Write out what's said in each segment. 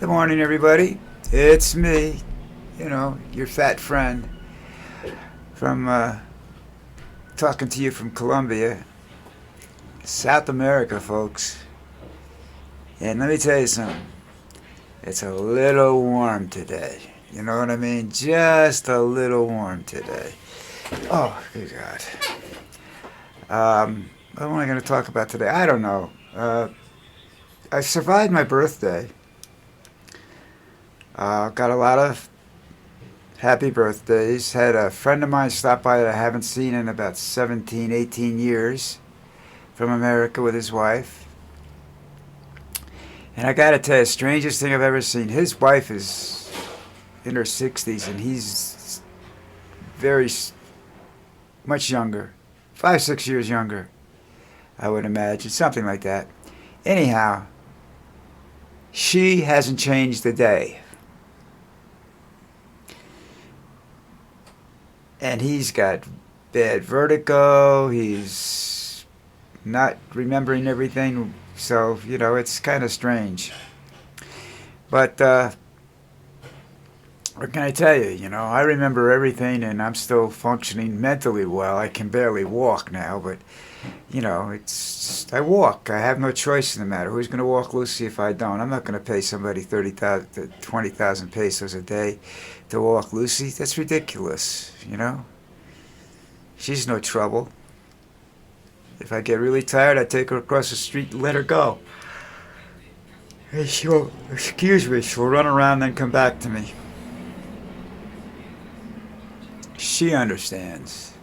Good morning, everybody. It's me, your fat friend from talking to you from Colombia, South America, folks. And let me tell you something. It's a little warm today. You know what I mean? Just a little warm today. Oh, good God. What am I going to talk about today? I don't know. I survived my birthday. Got a lot of happy birthdays. Had a friend of mine stop by that I haven't seen in about 17, 18 years from America with his wife. And I gotta tell you, strangest thing I've ever seen. His wife is in her 60s and he's very much younger. 5, 6 years younger, I would imagine. Something like that. Anyhow, she hasn't changed a day. And he's got bad vertigo. He's not remembering everything. So, it's kind of strange. But what can I tell you? I remember everything and I'm still functioning mentally well. I can barely walk now, but, I walk. I have no choice in the matter. Who's going to walk Lucy if I don't? I'm not going to pay somebody 30,000 to 20,000 pesos a day to walk Lucy. That's ridiculous, She's no trouble. If I get really tired, I take her across the street and let her go. Hey, she'll run around and then come back to me. She understands.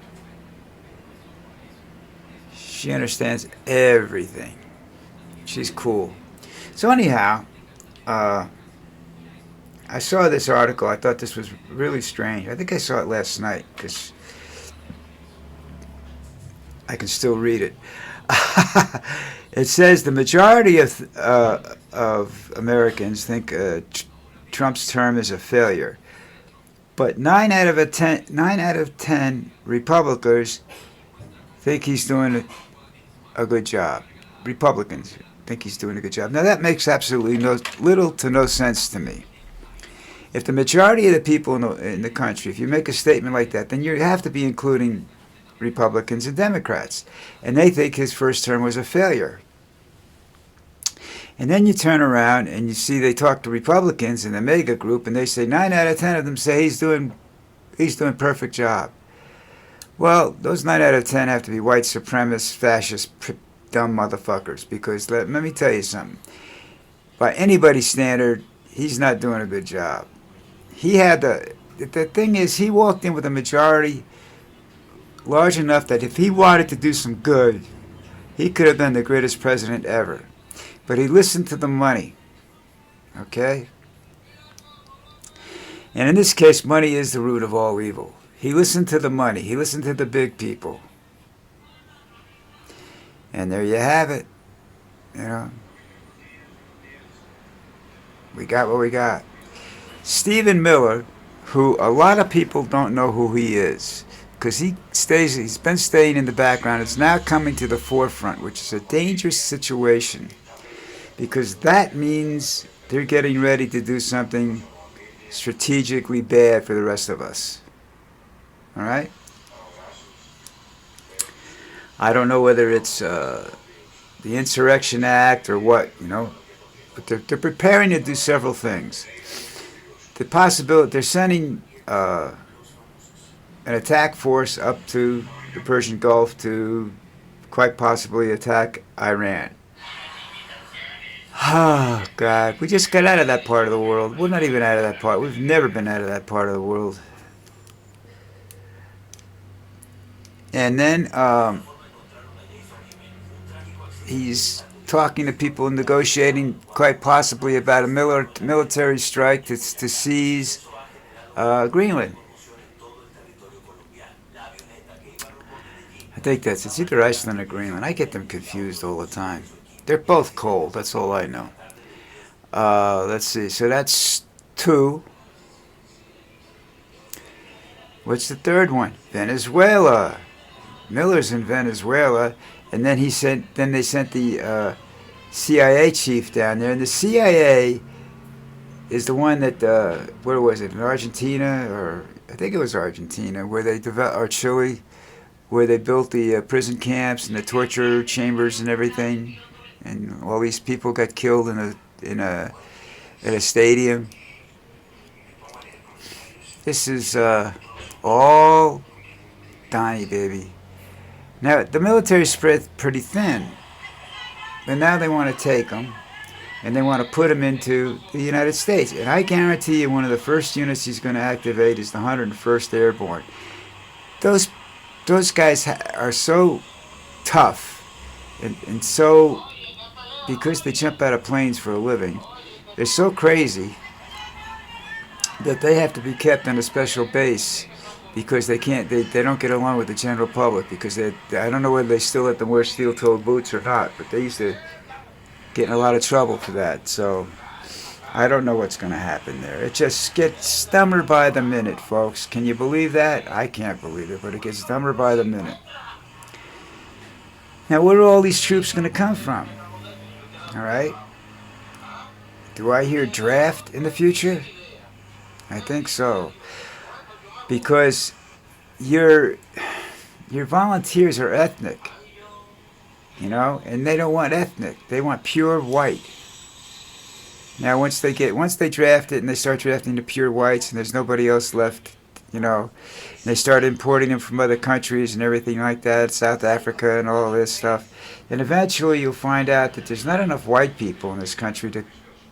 She understands everything. She's cool. So anyhow, I saw this article. I thought this was really strange. I think I saw it last night because I can still read it. It says the majority of Americans think Trump's term is a failure, but 9 out of 10 Republicans think he's doing a good job. Republicans think he's doing a good job. Now that makes absolutely little to no sense to me. If the majority of the people in the country, if you make a statement like that, then you have to be including Republicans and Democrats. And they think his first term was a failure. And then you turn around and you see they talk to Republicans in the mega group and they say 9 out of 10 of them say he's doing a perfect job. Well, those 9 out of 10 have to be white supremacist, fascist, dumb motherfuckers. Because let me tell you something. By anybody's standard, he's not doing a good job. The thing is, he walked in with a majority large enough that if he wanted to do some good, he could have been the greatest president ever. But he listened to the money. Okay? And in this case, money is the root of all evil. He listened to the money. He listened to the big people. And there you have it. We got what we got. Stephen Miller, who a lot of people don't know who he is, because he's been staying in the background. It's now coming to the forefront, which is a dangerous situation, because that means they're getting ready to do something strategically bad for the rest of us. All right? I don't know whether it's the Insurrection Act or what, but they're preparing to do several things. The possibility, they're sending an attack force up to the Persian Gulf to quite possibly attack Iran. Oh, God. We just got out of that part of the world. We're not even out of that part. We've never been out of that part of the world. And then he's talking to people, negotiating quite possibly about a military strike to seize Greenland. I think it's either Iceland or Greenland. I get them confused all the time. They're both cold. That's all I know. Let's see. So that's 2. What's the third one? Venezuela. Miller's in Venezuela, and then they sent the CIA chief down there, and the CIA is the one that where was it, in Argentina, or I think it was Argentina, where they developed, or Chile, where they built the prison camps and the torture chambers and everything, and all these people got killed in a stadium. This is all Donnie, baby. Now the military spread pretty thin, but now they want to take them and they want to put them into the United States. And I guarantee you, one of the first units he's going to activate is the 101st Airborne. Those those guys are so tough and so, because they jump out of planes for a living, they're so crazy that they have to be kept on a special base because they don't get along with the general public, because I don't know whether they still let them wear steel-toed boots or not, but they used to get in a lot of trouble for that. So I don't know what's going to happen there. It just gets dumber by the minute, folks. Can you believe that? I can't believe it, but it gets dumber by the minute. Now, where are all these troops going to come from? All right? Do I hear draft in the future? I think so. Because your volunteers are ethnic, and they don't want ethnic. They want pure white. Now, once they draft it and they start drafting the pure whites, and there's nobody else left, and they start importing them from other countries and everything like that, South Africa and all this stuff, then eventually you'll find out that there's not enough white people in this country to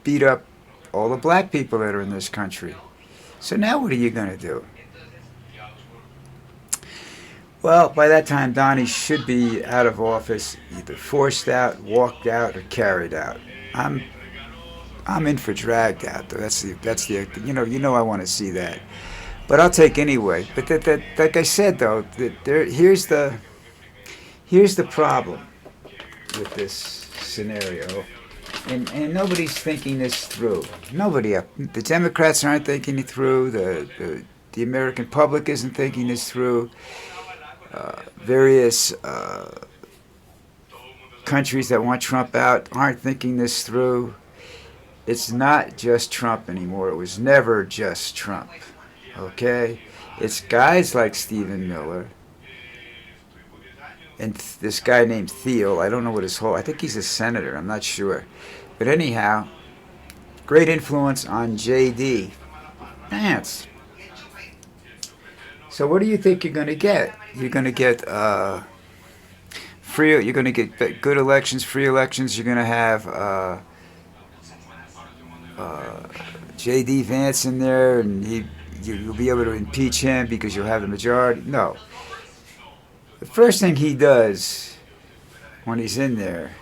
beat up all the black people that are in this country. So now what are you going to do? Well, by that time, Donnie should be out of office, either forced out, walked out, or carried out. I'm in for dragged out, though. That's the I want to see that, but I'll take anyway. But that like I said, though, here's the problem with this scenario, and nobody's thinking this through. The Democrats aren't thinking it through. The American public isn't thinking this through. Various countries that want Trump out aren't thinking this through. It's not just Trump anymore. It was never just Trump. Okay? It's guys like Stephen Miller and this guy named Thiel. I don't know what I think he's a senator. I'm not sure. But anyhow, great influence on J.D. Vance. So what do you think you're going to get? You're going to get You're going to get good elections, free elections. You're going to have J.D. Vance in there, and you'll be able to impeach him because you'll have the majority. No. The first thing he does when he's in there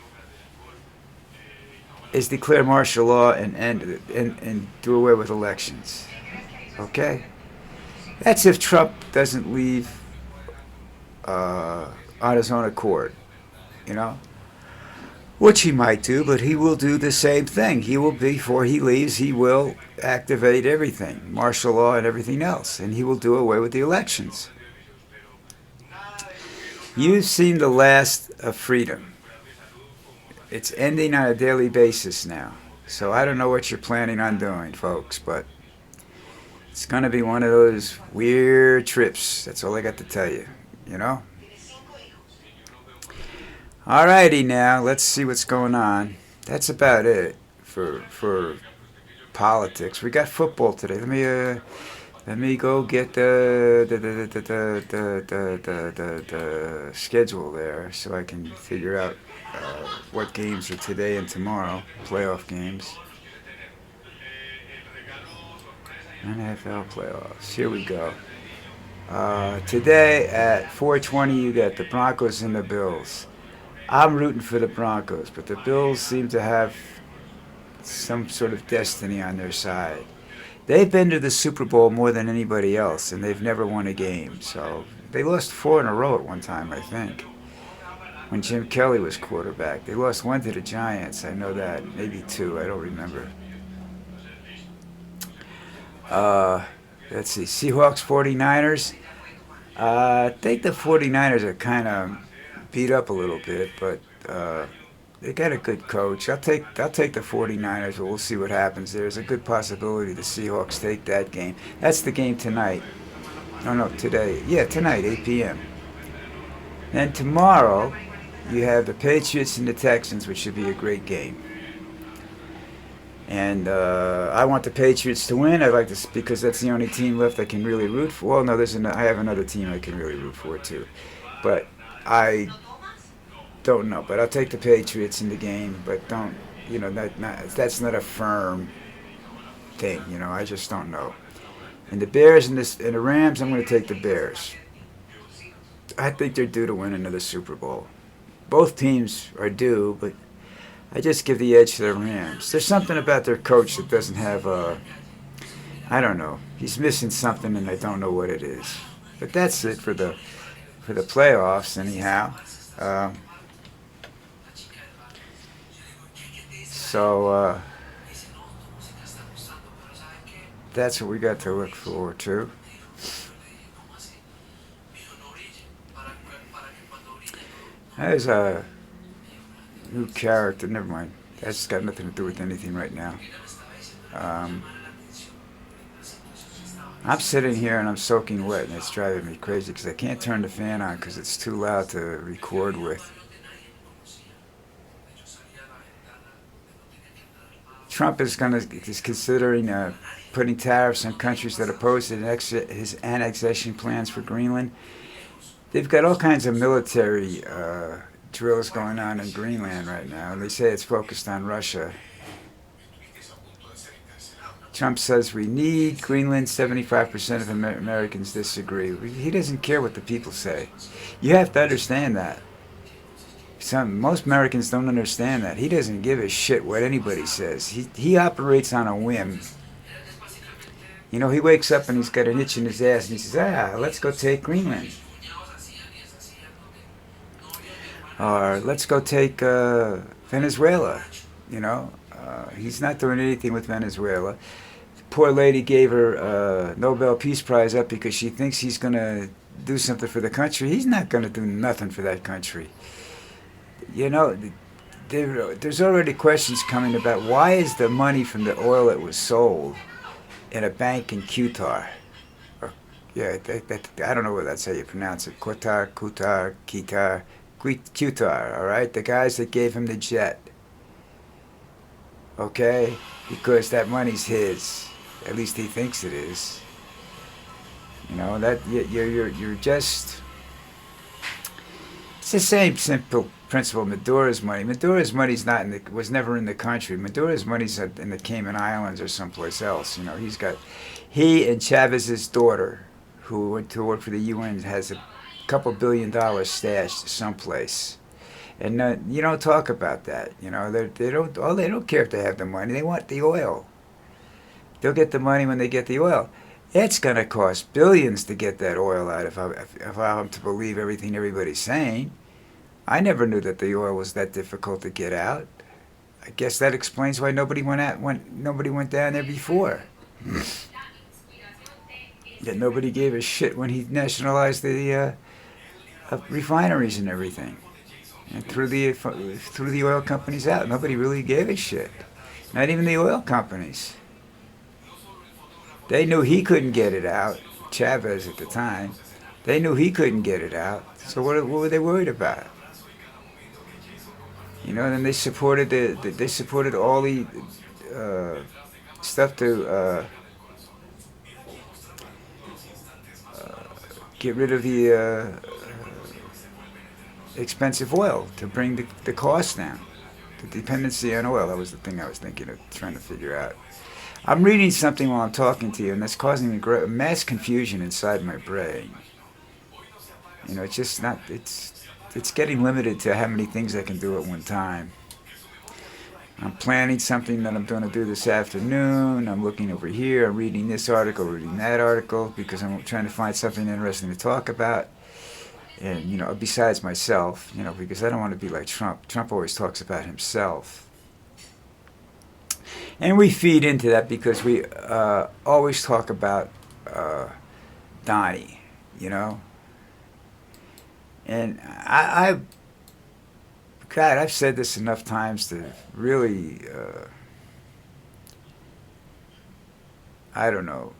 is declare martial law and do away with elections. Okay? That's if Trump doesn't leave on his own accord, which he might do, but he will do the same thing. Before he leaves, he will activate everything, martial law and everything else, and he will do away with the elections. You've seen the last of freedom. It's ending on a daily basis now. So I don't know what you're planning on doing, folks, but it's going to be one of those weird trips. That's all I got to tell you, Alrighty now, let's see what's going on. That's about it for politics. We got football today. Let me go get the schedule there so I can figure out what games are today and tomorrow, playoff games. NFL playoffs. Here we go. Today at 4:20, you got the Broncos and the Bills. I'm rooting for the Broncos, but the Bills seem to have some sort of destiny on their side. They've been to the Super Bowl more than anybody else, and they've never won a game. So they lost 4 in a row at one time, I think, when Jim Kelly was quarterback. They lost 1 to the Giants. I know that. Maybe 2. I don't remember. Let's see. Seahawks, 49ers. I think the 49ers are kind of beat up a little bit, but they got a good coach. I'll take the 49ers, but we'll see what happens. There's a good possibility the Seahawks take that game. That's the game tonight. Oh no, today. Yeah, tonight, 8 p.m. Then tomorrow, you have the Patriots and the Texans, which should be a great game. And I want the Patriots to win. I like this because that's the only team left I can really root for. Well, no, I have another team I can really root for too, but I don't know. But I'll take the Patriots in the game. But don't, that's not a firm thing. I just don't know. And the Bears and the Rams, I'm going to take the Bears. I think they're due to win another Super Bowl. Both teams are due, but I just give the edge to the Rams. There's something about their coach that doesn't have I don't know. He's missing something, and I don't know what it is. But that's it for the playoffs, anyhow. So that's what we got to look forward to. There's a new character. Never mind. That's got nothing to do with anything right now. I'm sitting here and I'm soaking wet, and it's driving me crazy because I can't turn the fan on because it's too loud to record with. Trump is considering putting tariffs on countries that oppose his annexation plans for Greenland. They've got all kinds of military drills going on in Greenland right now. They say it's focused on Russia. Trump says we need Greenland. 75% of Americans disagree. He doesn't care what the people say. You have to understand that. Most Americans don't understand that. He doesn't give a shit what anybody says. He operates on a whim. He wakes up and he's got an itch in his ass and he says, let's go take Greenland. Or let's go take Venezuela. He's not doing anything with Venezuela. The poor lady gave her Nobel Peace Prize up because she thinks he's going to do something for the country. He's not going to do nothing for that country. There's already questions coming about why is the money from the oil that was sold in a bank in Qatar? I don't know whether that's how you pronounce it. Qatar, all right? The guys that gave him the jet. Okay? Because that money's his. At least he thinks it is. That you're just... It's the same simple principle. Madura's money was never in the country. Madura's money's in the Cayman Islands or someplace else. He and Chavez's daughter, who went to work for the UN, has a couple $1 billion stashed someplace, and you don't talk about that. They don't care if they have the money. They want the oil. They'll get the money when they get the oil. It's going to cost billions to get that oil out if I'm to believe everything everybody's saying. I never knew that the oil was that difficult to get out. I guess that explains why nobody went down there before. That nobody gave a shit when he nationalized the refineries and everything, and threw the oil companies out. Nobody really gave a shit. Not even the oil companies. They knew he couldn't get it out. Chavez at the time. They knew he couldn't get it out. So what were they worried about? Then they supported all the stuff to get rid of the expensive oil, to bring the cost down, the dependency on oil. That was the thing I was thinking of trying to figure out. I'm reading something while I'm talking to you, and that's causing me mass confusion inside my brain. It's just not. It's getting limited to how many things I can do at one time. I'm planning something that I'm going to do this afternoon. I'm looking over here. I'm reading this article, reading that article, because I'm trying to find something interesting to talk about. And, besides myself, because I don't want to be like Trump. Trump always talks about himself. And we feed into that because we always talk about Donnie, And I God, I've said this enough times to really, I don't know.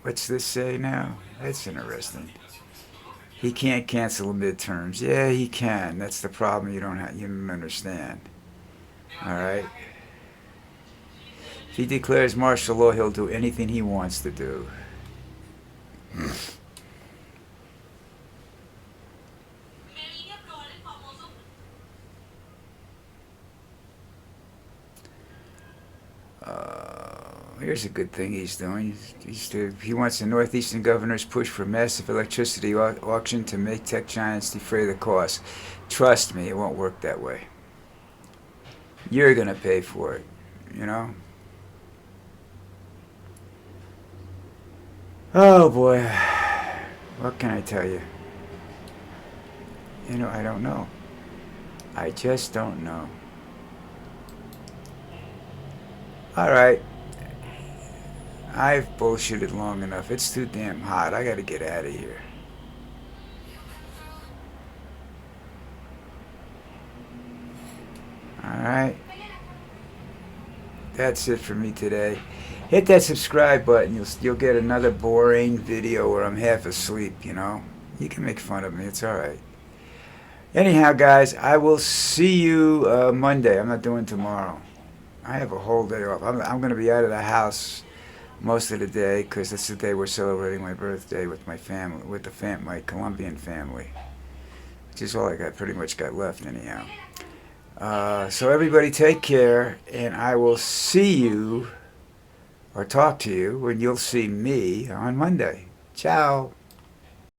What's this say now? That's interesting. He can't cancel the midterms. Yeah, he can. That's the problem. You don't understand. All right. If he declares martial law, he'll do anything he wants to do. Here's a good thing he's doing. He wants the Northeastern governors push for massive electricity auction to make tech giants defray the cost. Trust me, it won't work that way. You're going to pay for it, you know? Oh boy. What can I tell you? You know, I don't know. I just don't know. All right. I've bullshitted long enough. It's too damn hot. I gotta get out of here. Alright. That's it for me today. Hit that subscribe button. You'll get another boring video where I'm half asleep, you know. You can make fun of me. It's alright. Anyhow, guys, I will see you Monday. I'm not doing tomorrow. I have a whole day off. I'm going to be out of the house most of the day because it's the day we're celebrating my birthday with my family, with my Colombian family, which is all I pretty much got left anyhow. So everybody take care, and I will see you or talk to you when you'll see me on Monday. Ciao.